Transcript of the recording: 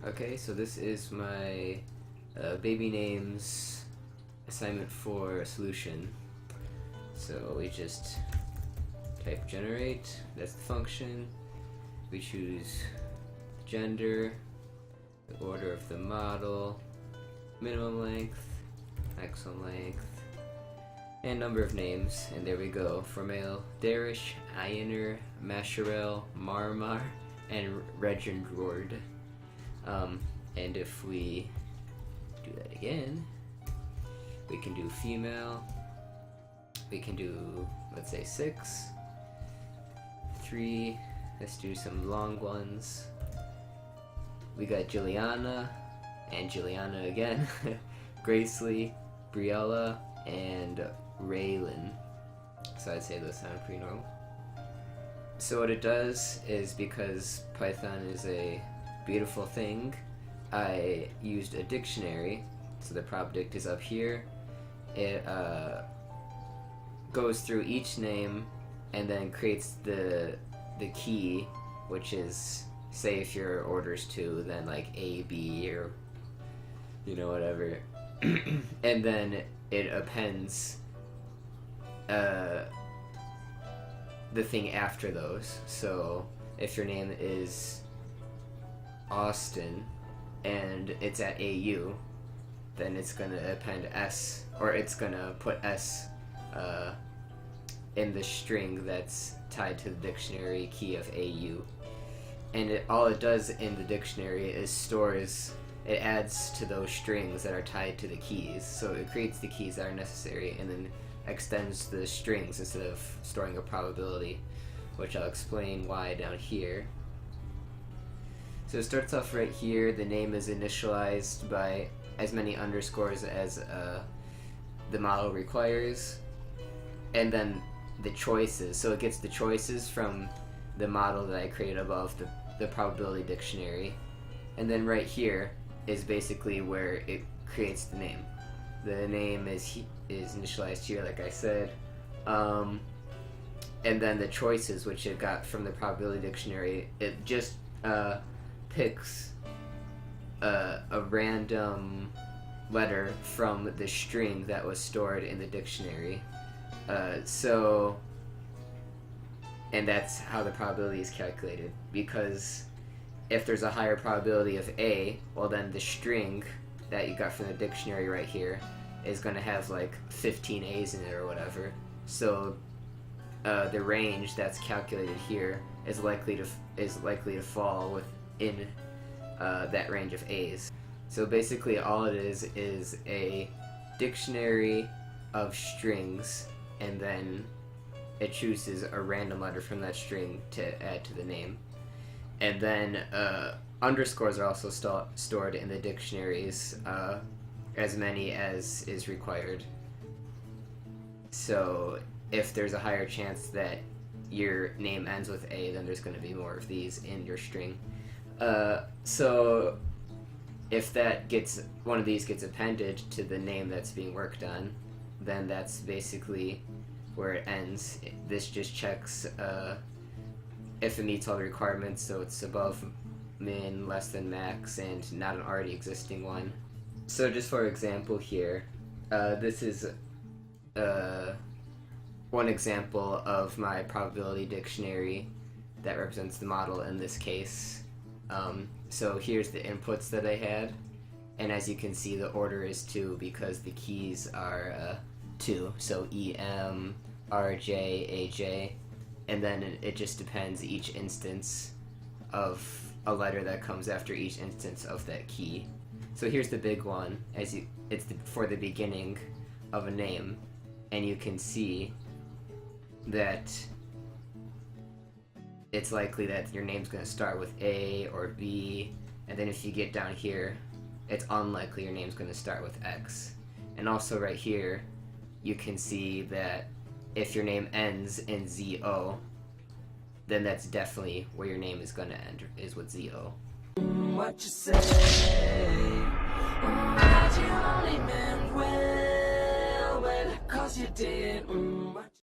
Okay, so this is my baby names assignment for a solution. So we just type generate, that's the function. We choose gender, the order of the model, minimum length, maximum length, and number of names, and there we go. For male, Darish, Ioner, Masharel, Marmar, and Regendrord. And if we do that again, we can do female, we can do, let's say 6, 3, let's do some long ones. We got Juliana, and Juliana again, Gracely, Briella, and Raylan. So I'd say those sound pretty normal. So what it does is, because Python is a beautiful thing, I used a dictionary. So the probdict is up here. It goes through each name and then creates the key, which is, say if your order's 2, then like A, B, or whatever. And then it appends the thing after those. So if your name is Austin and it's at AU, then it's gonna append S, or it's gonna put S in the string that's tied to the dictionary key of AU. And all it does in the dictionary is it adds to those strings that are tied to the keys. So it creates the keys that are necessary and then extends the strings instead of storing a probability, which I'll explain why down here. So it starts off right here. The name is initialized by as many underscores as the model requires, and then the choices. So it gets the choices from the model that I created above the probability dictionary, and then right here is basically where it creates the name. The name is initialized here, like I said, and then the choices, which it got from the probability dictionary, it just picks a random letter from the string that was stored in the dictionary. And that's how the probability is calculated, because if there's a higher probability of A, well then the string that you got from the dictionary right here is going to have like 15 A's in it or whatever. So the range that's calculated here is likely to fall within that range of A's. So basically all it is a dictionary of strings, and then it chooses a random letter from that string to add to the name. And then underscores are also stored in the dictionaries, as many as is required. So if there's a higher chance that your name ends with A, then there's going to be more of these in your string. So if one of these gets appended to the name that's being worked on, then that's basically where it ends. This just checks if it meets all the requirements, so it's above min, less than max, and not an already existing one. So just for example here, this is one example of my probability dictionary that represents the model in this case. So here's the inputs that I had, and as you can see the order is 2 because the keys are 2, so EM, RJ, AJ, and then it just depends each instance of a letter that comes after each instance of that key. So here's the big one, for the beginning of a name, and you can see that it's likely that your name's going to start with A or B, and then if you get down here, it's unlikely your name's going to start with X. And also right here, you can see that if your name ends in ZO, then that's definitely where your name is going to end, is with ZO. What you say? That you only meant well, 'cause you did.